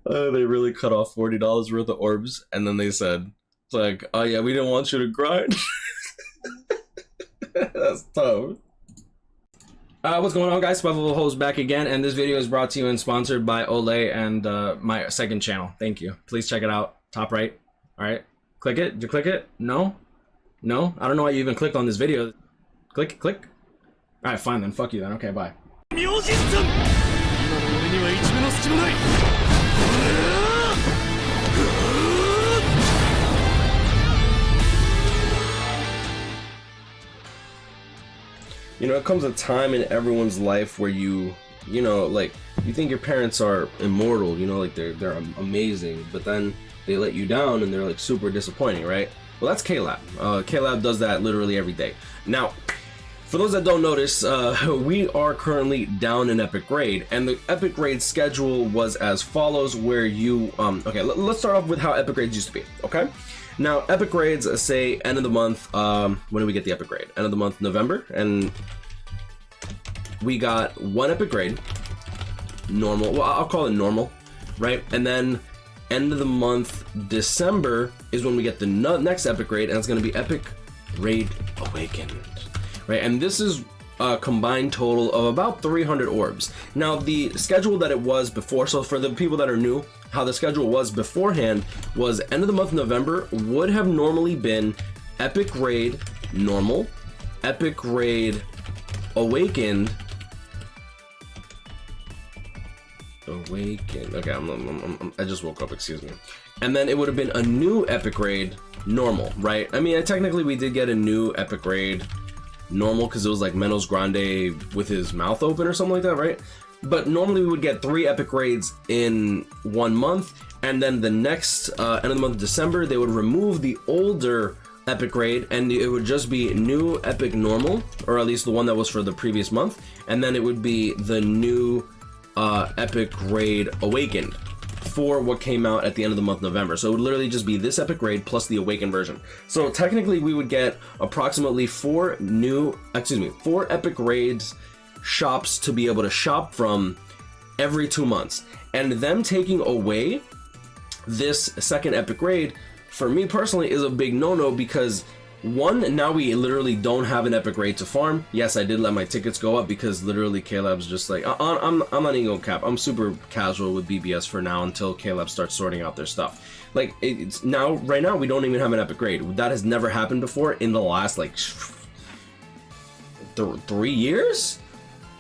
They really cut off $40 worth of orbs, and then they said, it's like, oh yeah, we didn't want you to grind. That's tough. What's going on, guys? Survival Host back again, and this video is brought to you and sponsored by Olay and my second channel. Thank you. Please check it out. Top right. All right. Click it. Did you click it? No? No? I don't know why you even clicked on this video. Click. All right, fine then. Fuck you then. Okay, bye. You know, it comes a time in everyone's life where you know, like, you think your parents are immortal, you know, like they're amazing, but then they let you down and they're like super disappointing, right? Well, that's KLab. KLab does that literally every day. Now, for those that don't notice, we are currently down in Epic Grade, and the Epic Grade schedule was as follows, where you, okay, let's start off with how Epic Grades used to be, okay? Now, Epic Grades say end of the month, when do we get the Epic Grade? End of the month, November, and we got one Epic Grade, normal, well, I'll call it normal, right? And then end of the month, December, is when we get the next Epic Grade, and it's gonna be Epic Grade Awakened, right? And this is a combined total of about 300 orbs. Now, the schedule that it was before, so for the people that are new, how the schedule was beforehand was end of the month November would have normally been Epic Grade Normal, Epic Grade Awakened, okay, I just woke up, excuse me. And then it would have been a new Epic Grade Normal, right? I mean, technically we did get a new Epic Grade Normal because it was like Menos Grande with his mouth open or something like that, right? But normally we would get 3 Epic Grades in 1 month, and then the next end of the month of December, they would remove the older Epic Grade, and it would just be new Epic Normal, or at least the one that was for the previous month, and then it would be the new Epic Grade Awakened for what came out at the end of the month November. So it would literally just be this Epic Grade plus the Awakened version. So technically we would get approximately 4 Epic Grades shops to be able to shop from every 2 months, and them taking away this second Epic Grade for me personally is a big no-no, because one, now we literally don't have an Epic Grade to farm. Yes, I did let my tickets go up because literally KLab's just like, I'm not even gonna cap, I'm super casual with BBS for now until KLab starts sorting out their stuff. Like, it's now, right now we don't even have an Epic Grade. That has never happened before in the last like 3 years.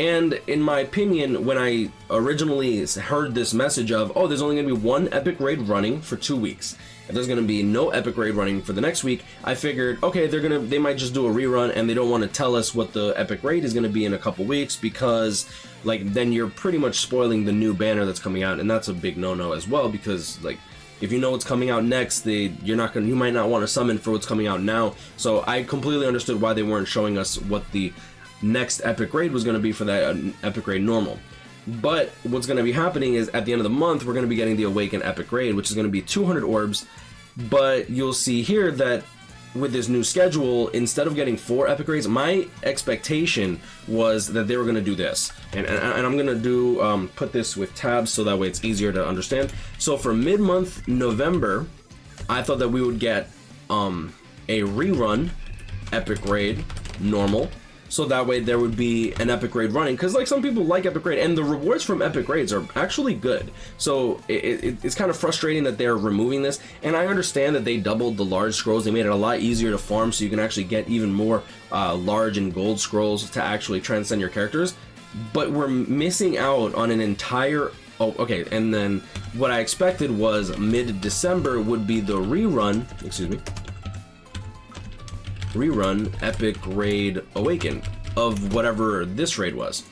And in my opinion, when I originally heard this message of, oh, there's only gonna be 1 Epic Grade running for 2 weeks, and there's gonna be no Epic Grade running for the next week, I figured, okay, they might just do a rerun, and they don't want to tell us what the Epic Grade is gonna be in a couple weeks, because like then you're pretty much spoiling the new banner that's coming out, and that's a big no-no as well, because like if you know what's coming out next, you might not want to summon for what's coming out now. So I completely understood why they weren't showing us what the next Epic Grade was going to be for that Epic Grade Normal. But what's going to be happening is at the end of the month we're going to be getting the Awakened Epic Grade, which is going to be 200 orbs. But you'll see here that with this new schedule, instead of getting 4 Epic Grades, my expectation was that they were going to do this, and I'm going to do put this with tabs so that way it's easier to understand. So for mid-month November, I thought that we would get a rerun Epic Grade Normal, so that way there would be an Epic Grade running, because like some people like Epic Grade, and the rewards from Epic Grades are actually good. So it's kind of frustrating that they're removing this, and I understand that they doubled the large scrolls. They made it a lot easier to farm, so you can actually get even more large and gold scrolls to actually transcend your characters, but we're missing out on an entire, oh okay, and then what I expected was mid-December would be the rerun Epic Grade Awakened of whatever this raid was.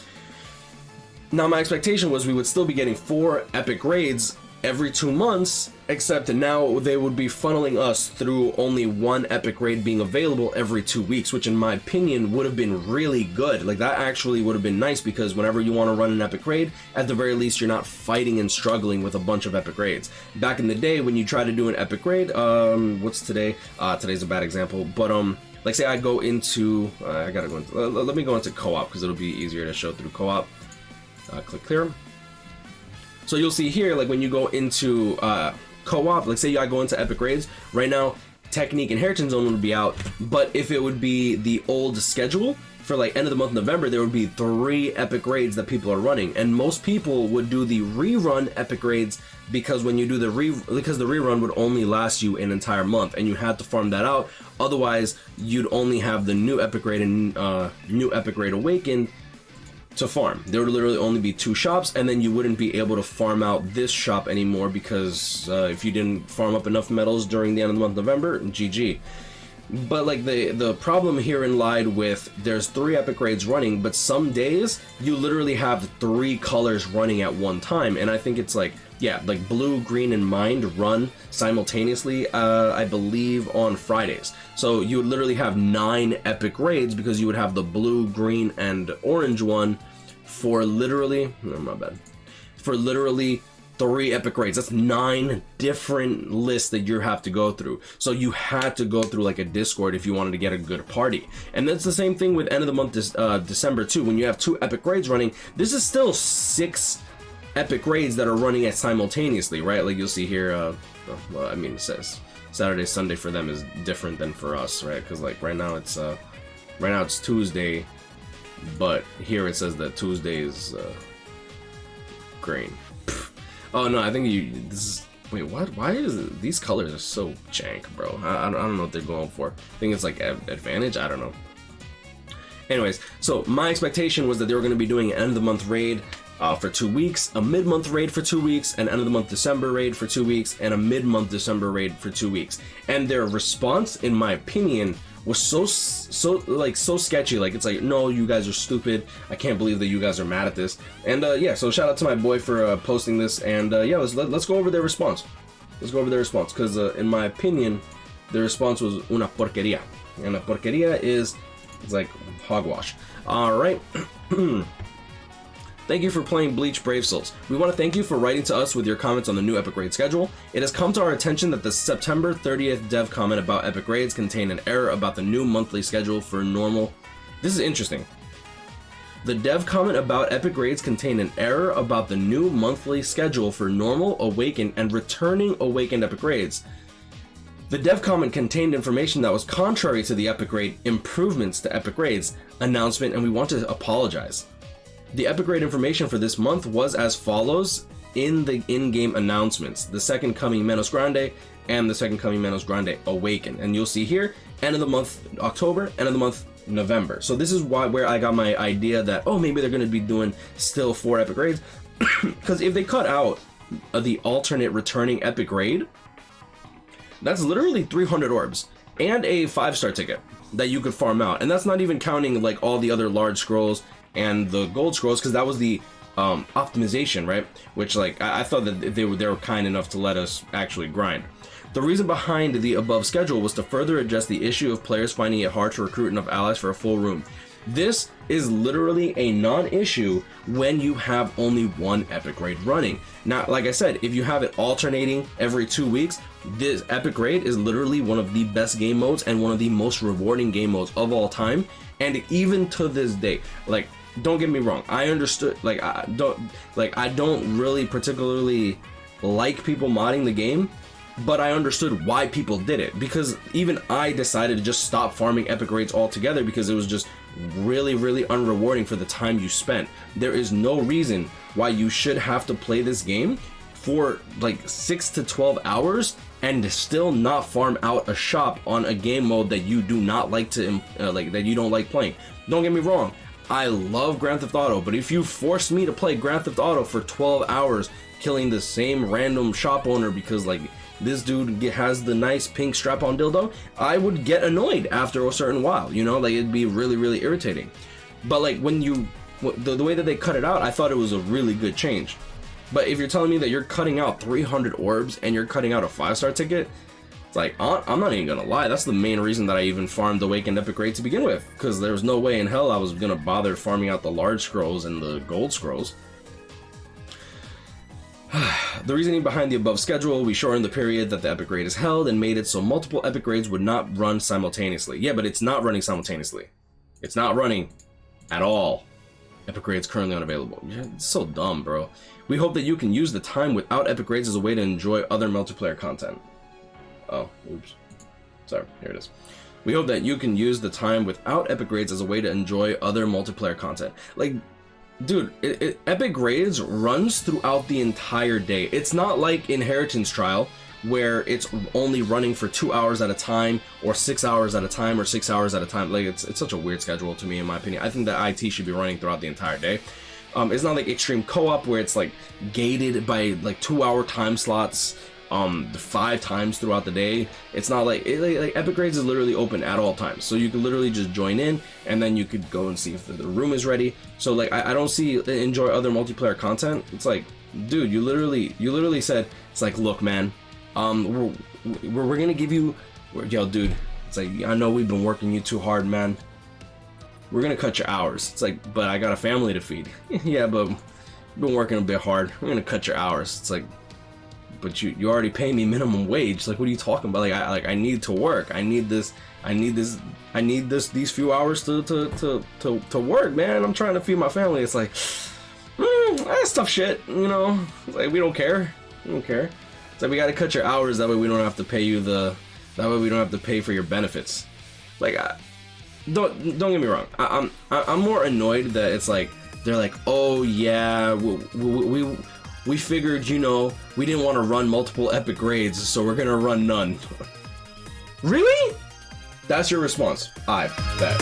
Now my expectation was we would still be getting 4 Epic Grades every 2 months, except now they would be funneling us through only 1 Epic Grade being available every 2 weeks, which in my opinion would have been really good. Like, that actually would have been nice, because whenever you want to run an Epic Grade, at the very least you're not fighting and struggling with a bunch of Epic Grades. Back in the day when you try to do an Epic Grade, what's today? Today's a bad example, but like say I go into, let me go into co-op because it'll be easier to show through co-op. Click clear. So you'll see here, like when you go into co-op, like say I go into epic raids right now, Technique and Heritage Zone would be out, but if it would be the old schedule for like end of the month November, there would be 3 epic raids that people are running, and most people would do the rerun epic raids because when you do the rerun would only last you an entire month, and you had to farm that out. Otherwise, you'd only have the new epic raid and new epic raid Awakened to farm. There would literally only be 2 shops, and then you wouldn't be able to farm out this shop anymore because if you didn't farm up enough medals during the end of the month November, GG. But like the problem herein lied with there's 3 epic raids running, but some days you literally have 3 colors running at one time, and I think it's like, yeah, like blue, green, and mind run simultaneously, I believe on Fridays. So you would literally have 9 epic raids because you would have the blue, green, and orange one for literally, oh, my bad, for literally 3 epic raids. That's 9 different lists that you have to go through. So you had to go through like a Discord if you wanted to get a good party. And that's the same thing with end of the month December too. When you have 2 epic raids running, this is still 6 epic raids that are running at simultaneously, right? Like you'll see here, well, I mean, it says Saturday, Sunday for them is different than for us, right? Because like right now it's Tuesday, but here it says that Tuesday is green. Oh no, I think this is, wait, what? Why is it, these colors are so jank, bro? I don't know what they're going for. I think it's like advantage, I don't know. Anyways, so my expectation was that they were going to be doing an end of the month raid for 2 weeks, a mid-month raid for 2 weeks, an end of the month December raid for 2 weeks, and a mid-month December raid for 2 weeks. And their response, in my opinion, was so sketchy. Like, it's like, no, you guys are stupid. I can't believe that you guys are mad at this. And yeah, so shout out to my boy for posting this. And yeah, let's go over their response. Let's go over their response, because in my opinion, the response was una porquería. And a porquería it's like hogwash. All right. Thank you for playing Bleach Brave Souls. We want to thank you for writing to us with your comments on the new Epic Raid schedule. It has come to our attention that the September 30th dev comment about Epic Raids contained an error about the new monthly schedule for normal. This is interesting. The dev comment about Epic Raids contained an error about the new monthly schedule for normal, awakened, and returning awakened Epic Raids. The dev comment contained information that was contrary to the Epic Raid improvements to Epic Raids announcement, and we want to apologize. The Epic Raid information for this month was as follows in the in-game announcements: the Second Coming Menos Grande and the Second Coming Menos Grande Awaken. And you'll see here, end of the month October, end of the month November. So this is where I got my idea that, oh, maybe they're going to be doing still 4 Epic Raids. Because if they cut out the alternate returning Epic Raid, that's literally 300 orbs and a 5-star ticket that you could farm out. And that's not even counting like all the other large scrolls and the gold scrolls, because that was the optimization, right? Which, like, I thought that they were kind enough to let us actually grind. The reason behind the above schedule was to further address the issue of players finding it hard to recruit enough allies for a full room. This is literally a non-issue when you have only 1 Epic Raid running. Now, like I said, if you have it alternating every 2 weeks, this Epic Raid is literally one of the best game modes and one of the most rewarding game modes of all time. And even to this day, like, don't get me wrong, I understood, like, I don't really particularly like people modding the game, but I understood why people did it, because even I decided to just stop farming Epic Raids altogether because it was just really, really unrewarding for the time you spent. There is no reason why you should have to play this game for like 6 to 12 hours and still not farm out a shop on a game mode that you do not like to that you don't like playing. Don't get me wrong, I love Grand Theft Auto, but if you force me to play Grand Theft Auto for 12 hours killing the same random shop owner because like this dude has the nice pink strap-on dildo, I would get annoyed after a certain while, you know, like it'd be really, really irritating. But like when you, the way that they cut it out, I thought it was a really good change. But if you're telling me that you're cutting out 300 orbs and you're cutting out a 5-star ticket, it's like, I'm not even gonna lie, that's the main reason that I even farmed the Awakened Epic Raid to begin with, because there was no way in hell I was gonna bother farming out the large scrolls and the gold scrolls. The reasoning behind the above schedule: we shortened the period that the Epic Raid is held and made it so multiple Epic Raids would not run simultaneously. Yeah, but it's not running simultaneously. It's not running at all. Epic grades currently unavailable. Yeah, it's so dumb, bro. We hope that you can use the time without epic grades as a way to enjoy other multiplayer content. Oh, oops. Sorry, here it is. We hope that you can use the time without epic grades as a way to enjoy other multiplayer content. Like, dude, epic grades runs throughout the entire day. It's not like Inheritance Trial, where it's only running for 2 hours at a time, or 6 hours at a time, or 6 hours at a time. Like, it's such a weird schedule to me, in my opinion. I think that IT should be running throughout the entire day. It's not like Extreme Co-op, where it's like gated by like 2 hour time slots 5 times throughout the day. It's not like Epic Grades is literally open at all times, so you can literally just join in and then you could go and see if the room is ready. So like I don't see enjoy other multiplayer content. It's like, dude, you literally said, it's like, look, man, we're gonna give you, yo, dude, it's like, I know we've been working you too hard, man, we're gonna cut your hours. It's like, but I got a family to feed. Yeah, but you've been working a bit hard, we're gonna cut your hours. It's like, but you already pay me minimum wage. Like, what are you talking about? I need to work. I need these few hours to work, man. I'm trying to feed my family. It's like, that's tough shit, you know. It's like, we don't care. It's like, we got to cut your hours, that way we don't have to pay you that way we don't have to pay for your benefits. Like, don't get me wrong. I'm more annoyed that it's like, they're like, oh yeah, we figured, you know, we didn't want to run multiple epic grades, so we're gonna run none. Really? That's your response. I bet.